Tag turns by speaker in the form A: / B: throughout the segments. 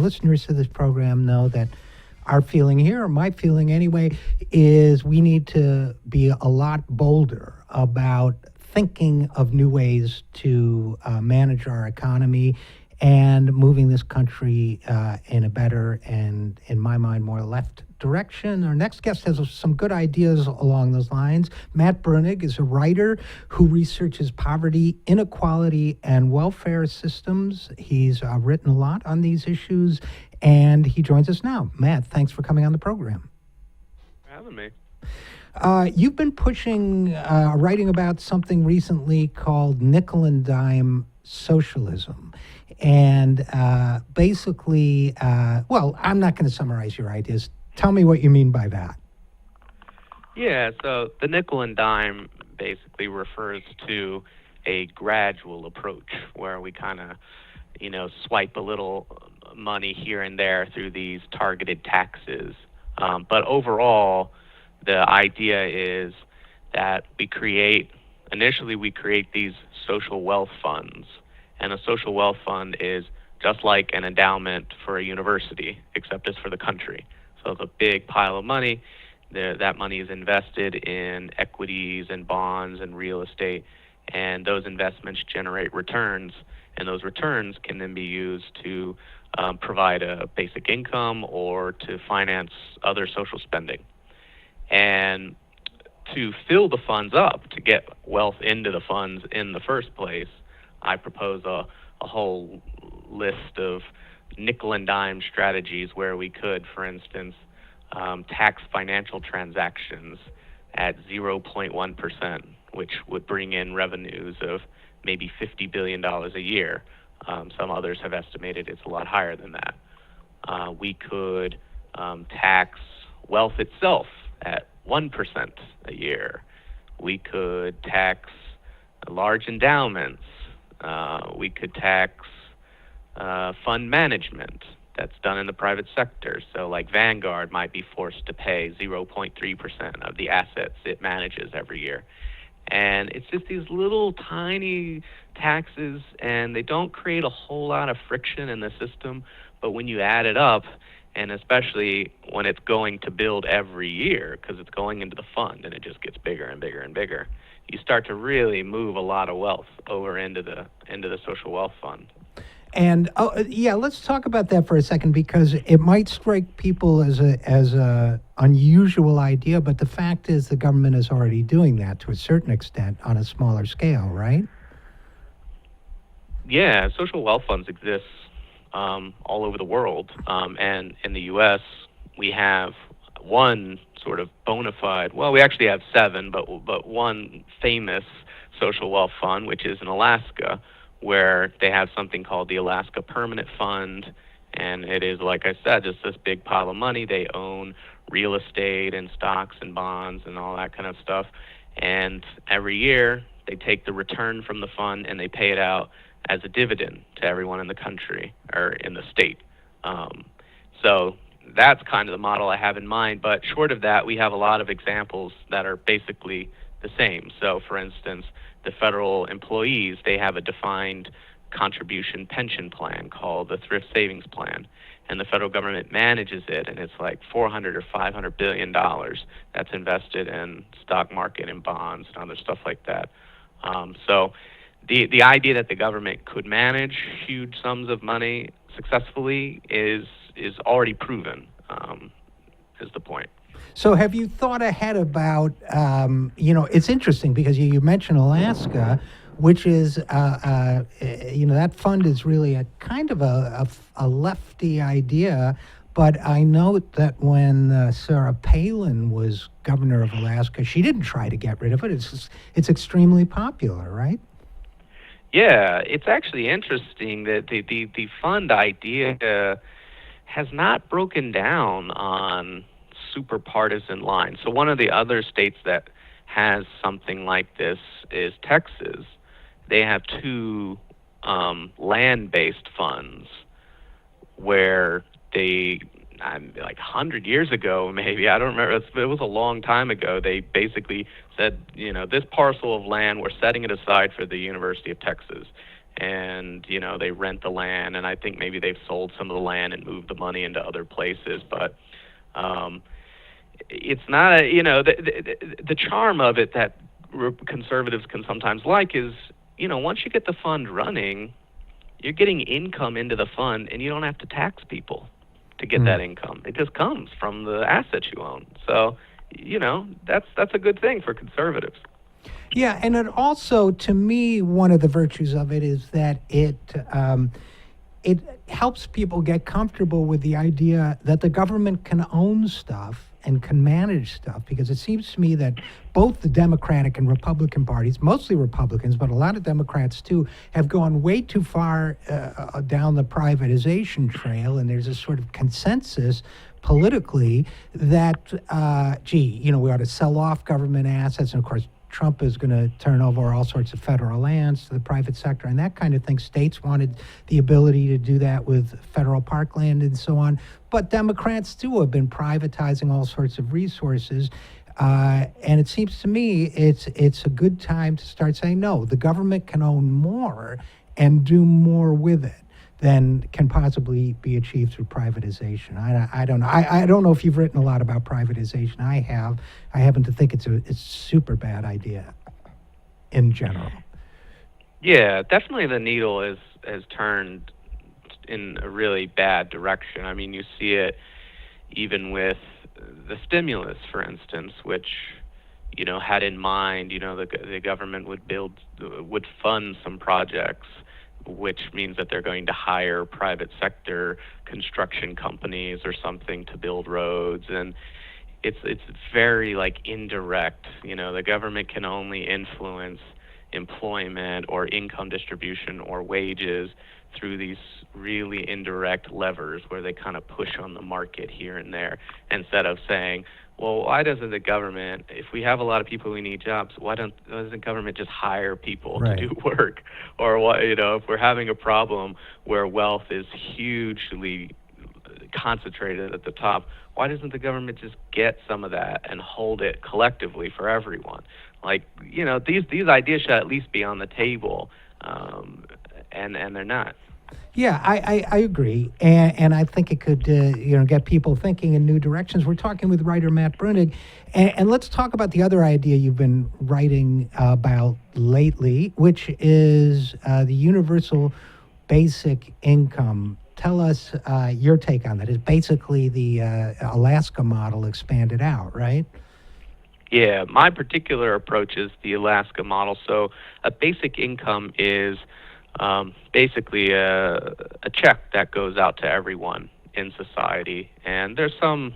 A: listeners to this program know that our feeling here, or my feeling anyway, is we need to be a lot bolder about thinking of new ways to manage our economy and moving this country in a better and, in my mind, more left direction. Our next guest has some good ideas along those lines. Matt Bruenig is a writer who researches poverty, inequality, and welfare systems. He's written a lot on these issues, and he joins us now. Matt, thanks for coming on the program.
B: For having me.
A: You've been pushing, writing about something recently called nickel and dime socialism. And basically, well, I'm not going to summarize your ideas. Tell me what you mean by that.
B: Yeah, so the nickel and dime basically refers to a gradual approach where we kind of, swipe a little money here and there through these targeted taxes. But overall, the idea is that initially we create these social wealth funds. And a social wealth fund is just like an endowment for a university, except it's for the country. So it's a big pile of money. That money is invested in equities and bonds and real estate, and those investments generate returns, and those returns can then be used to provide a basic income or to finance other social spending. And to fill the funds up, to get wealth into the funds in the first place, I propose a whole list of nickel and dime strategies where we could, for instance, tax financial transactions at 0.1%, which would bring in revenues of maybe $50 billion a year. Some others have estimated it's a lot higher than that. We could tax wealth itself at 1% a year. We could tax large endowments. We could tax fund management that's done in the private sector. So like Vanguard might be forced to pay 0.3% of the assets it manages every year. And it's just these little tiny taxes, and they don't create a whole lot of friction in the system. But when you add it up, and especially when it's going to build every year, because it's going into the fund and it just gets bigger and bigger and bigger, you start to really move a lot of wealth over into the social wealth fund.
A: And let's talk about that for a second, because it might strike people as a unusual idea, but the fact is the government is already doing that to a certain extent on a smaller scale, right?
B: Yeah, social wealth funds exist all over the world, and in the U.S. we have one sort of bona fide. Well, we actually have seven, but one famous social wealth fund, which is in Alaska, where they have something called the Alaska Permanent Fund, and it is, like I said, just this big pile of money. They own real estate and stocks and bonds and all that kind of stuff, and every year they take the return from the fund and they pay it out as a dividend to everyone in the country or in the state. So that's kind of the model I have in mind, but short of that, we have a lot of examples that are basically the same. So, for instance, the federal employees, they have a defined contribution pension plan called the Thrift Savings Plan, and the federal government manages it, and it's like $400 or $500 billion that's invested in stock market and bonds and other stuff like that. So the idea that the government could manage huge sums of money successfully is already proven, is the point.
A: So have you thought ahead about, it's interesting because you mentioned Alaska, which is, that fund is really a kind of a lefty idea. But I note that when Sarah Palin was governor of Alaska, she didn't try to get rid of it. It's extremely popular, right?
B: Yeah, it's actually interesting that the fund idea has not broken down on super partisan lines. So one of the other states that has something like this is Texas. They have two land-based funds where they, like 100 years ago, maybe, I don't remember, it was a long time ago, they basically said, this parcel of land, we're setting it aside for the University of Texas. and they rent the land, and I think maybe they've sold some of the land and moved the money into other places. But it's not the charm of it that conservatives can sometimes like is once you get the fund running, you're getting income into the fund, and you don't have to tax people to get that income. It just comes from the assets you own. So that's a good thing for conservatives.
A: Yeah, and it also, to me, one of the virtues of it is that it helps people get comfortable with the idea that the government can own stuff and can manage stuff, because it seems to me that both the Democratic and Republican parties, mostly Republicans, but a lot of Democrats too, have gone way too far down the privatization trail, and there's a sort of consensus politically that, we ought to sell off government assets, and of course, Trump is going to turn over all sorts of federal lands to the private sector and that kind of thing. States wanted the ability to do that with federal parkland and so on. But Democrats, too, have been privatizing all sorts of resources. And it seems to me it's a good time to start saying, no, the government can own more and do more with it than can possibly be achieved through privatization. I don't know. I don't know if you've written a lot about privatization. I have. I happen to think it's a super bad idea in general.
B: Yeah, definitely the needle has turned in a really bad direction. I mean, you see it even with the stimulus, for instance, which had in mind, the government would fund some projects, which means that they're going to hire private sector construction companies or something to build roads. And it's very indirect. The government can only influence employment or income distribution or wages through these really indirect levers where they kind of push on the market here and there, instead of saying, well, why doesn't the government, if we have a lot of people who need jobs, why doesn't the government just hire people to do work? Or what, if we're having a problem where wealth is hugely concentrated at the top, why doesn't the government just get some of that and hold it collectively for everyone? These ideas should at least be on the table, and they're not.
A: Yeah, I agree, and I think it could get people thinking in new directions. We're talking with writer Matt Bruenig, and let's talk about the other idea you've been writing about lately, which is the universal basic income. Tell us your take on that. It's basically the Alaska model expanded out, right?
B: Yeah, my particular approach is the Alaska model. So a basic income is basically a check that goes out to everyone in society. And there's some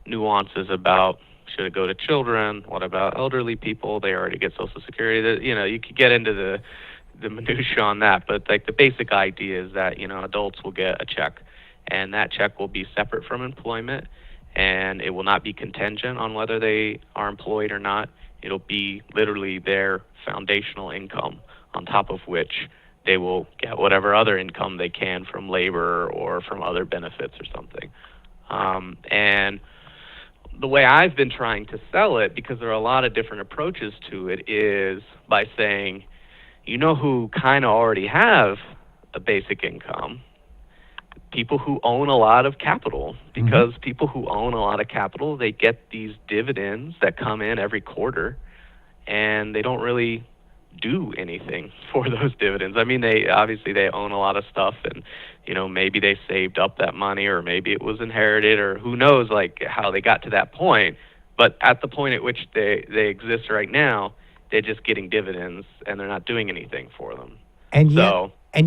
B: nuances about, should it go to children? What about elderly people? They already get Social Security. You could get into the minutia on that, but the basic idea is that adults will get a check, and that check will be separate from employment, and it will not be contingent on whether they are employed or not. It'll be literally their foundational income, on top of which they will get whatever other income they can from labor or from other benefits or something. And the way I've been trying to sell it, because there are a lot of different approaches to it, is by saying, who kind of already have a basic income? People who own a lot of capital, because people who own a lot of capital, they get these dividends that come in every quarter, and they don't really do anything for those dividends. I mean, they own a lot of stuff, and maybe they saved up that money, or maybe it was inherited, or who knows how they got to that point. But at the point at which they exist right now, they're just getting dividends, and they're not doing anything for them.
A: And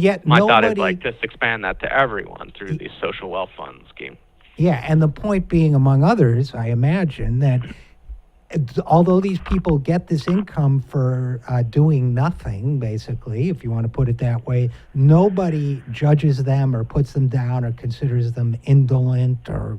A: yet
B: my
A: nobody,
B: thought is just expand that to everyone through the social wealth fund scheme.
A: Yeah, and the point being, among others, I imagine, that although these people get this income for doing nothing, basically, if you want to put it that way, nobody judges them or puts them down or considers them indolent, or,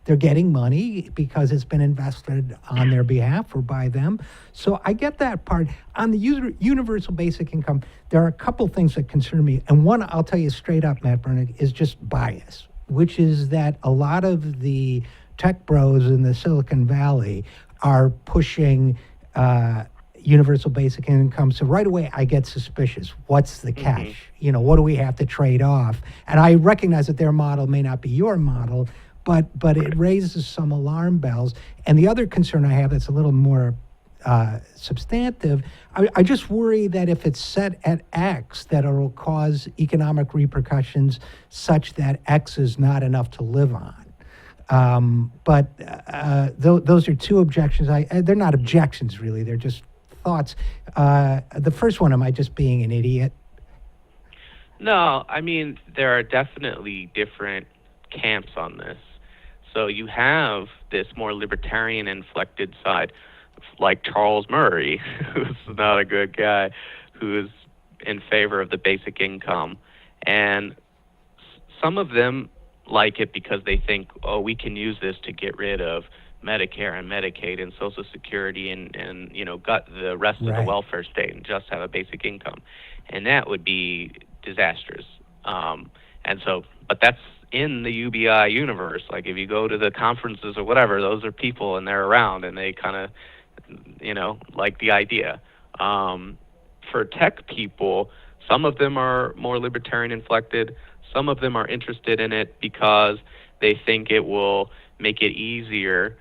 A: they're getting money because it's been invested on their behalf or by them. So I get that part. On the universal basic income, there are a couple things that concern me. And one, I'll tell you straight up, Matt Bernick, is just bias, which is that a lot of the tech bros in the Silicon Valley are pushing universal basic income. So right away, I get suspicious. What's the catch? What do we have to trade off? And I recognize that their model may not be your model, but it raises some alarm bells. And the other concern I have that's a little more substantive, I just worry that if it's set at X, that it will cause economic repercussions such that X is not enough to live on. But those are two objections. They're not objections, really. They're just thoughts. The first one, am I just being an idiot?
B: No, I mean, there are definitely different camps on this. So you have this more libertarian-inflected side, like Charles Murray, who's not a good guy, who is in favor of the basic income. And some of them like it because they think, oh, we can use this to get rid of Medicare and Medicaid and Social Security and gut the rest of the welfare state and just have a basic income. And that would be disastrous. But that's in the UBI universe. Like if you go to the conferences or whatever, those are people and they're around and they kind of, like the idea. For tech people, some of them are more libertarian inflected. Some of them are interested in it because they think it will make it easier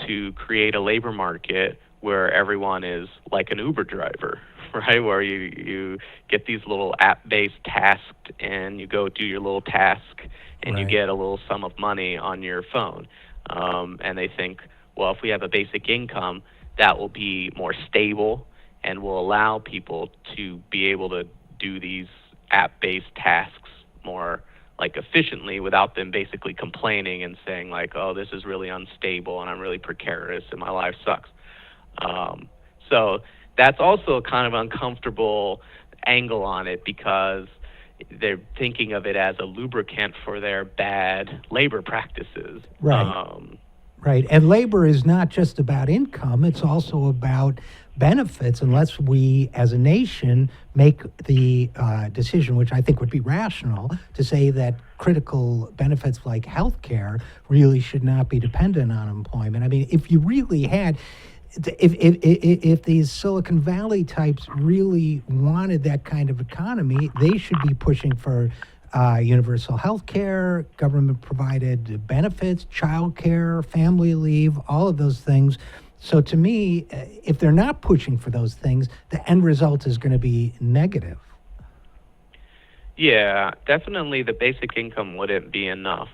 B: to create a labor market where everyone is like an Uber driver, right? Where you get these little app-based tasks and you go do your little task and you get a little sum of money on your phone. And they think, well, if we have a basic income, that will be more stable and will allow people to be able to do these app-based tasks more like efficiently without them basically complaining and saying like, oh, this is really unstable and I'm really precarious and my life sucks. So that's also a kind of uncomfortable angle on it because they're thinking of it as a lubricant for their bad labor practices.
A: Right. And labor is not just about income, it's also about benefits, unless we as a nation make the decision, which I think would be rational, to say that critical benefits like health care really should not be dependent on employment. I mean, if you really had, if these Silicon Valley types really wanted that kind of economy, they should be pushing for universal health care, government-provided benefits, child care, family leave, all of those things. So to me, if they're not pushing for those things, the end result is going to be negative.
B: Yeah, definitely the basic income wouldn't be enough.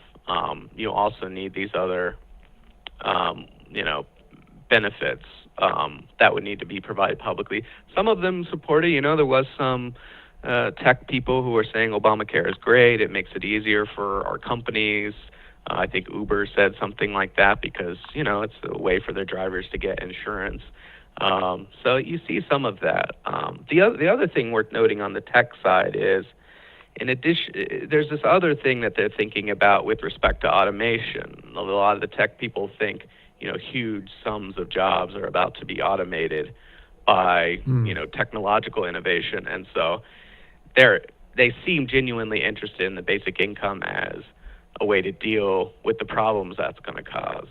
B: You also need these other, benefits that would need to be provided publicly. Some of them support it. There was some tech people who were saying Obamacare is great. It makes it easier for our companies. I think Uber said something like that because, it's a way for their drivers to get insurance. So you see some of that. The other thing worth noting on the tech side is, in addition, there's this other thing that they're thinking about with respect to automation. A lot of the tech people think, huge sums of jobs are about to be automated by, technological innovation. And so they seem genuinely interested in the basic income as a way to deal with the problems that's going to cause.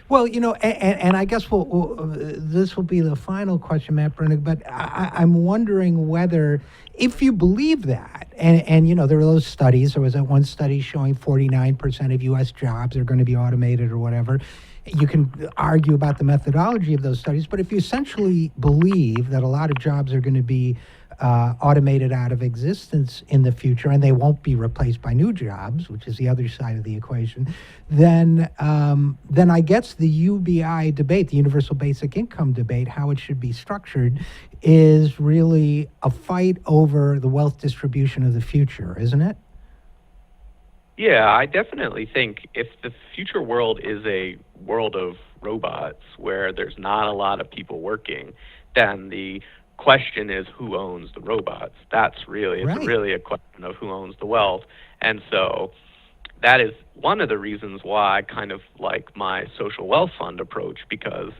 A: Well, and I guess this will be the final question, Matt Bruenig, but I'm wondering whether, if you believe that, and there are those studies, there was that one study showing 49% of U.S. jobs are going to be automated or whatever. You can argue about the methodology of those studies, but if you essentially believe that a lot of jobs are going to be automated out of existence in the future, and they won't be replaced by new jobs, which is the other side of the equation, then I guess the UBI debate, the universal basic income debate, how it should be structured, is really a fight over the wealth distribution of the future, isn't it?
B: Yeah, I definitely think if the future world is a world of robots where there's not a lot of people working, then the question is who owns the robots. It's really a question of who owns the wealth. And so that is one of the reasons why I kind of like my social wealth fund approach, because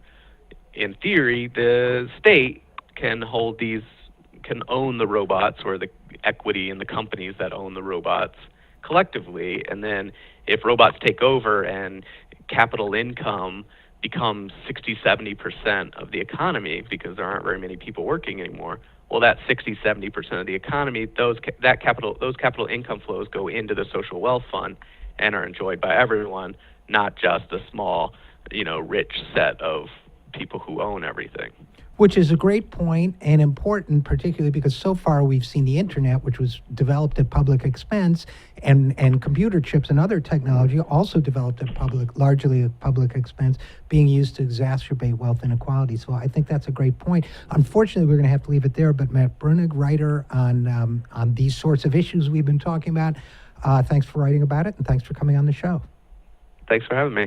B: in theory the state can own the robots, or the equity in the companies that own the robots collectively. And then if robots take over and capital income becomes 60-70% of the economy because there aren't very many people working anymore. Well, that 60-70% of the economy, those capital income flows go into the social wealth fund and are enjoyed by everyone, not just a small, rich set of people who own everything.
A: Which is a great point and important, particularly because so far we've seen the internet, which was developed at public expense, and computer chips and other technology also developed at largely at public expense, being used to exacerbate wealth inequality. So I think that's a great point. Unfortunately, we're going to have to leave it there. But Matt Bruenig, writer on these sorts of issues we've been talking about, thanks for writing about it, and thanks for coming on the show.
B: Thanks for having me.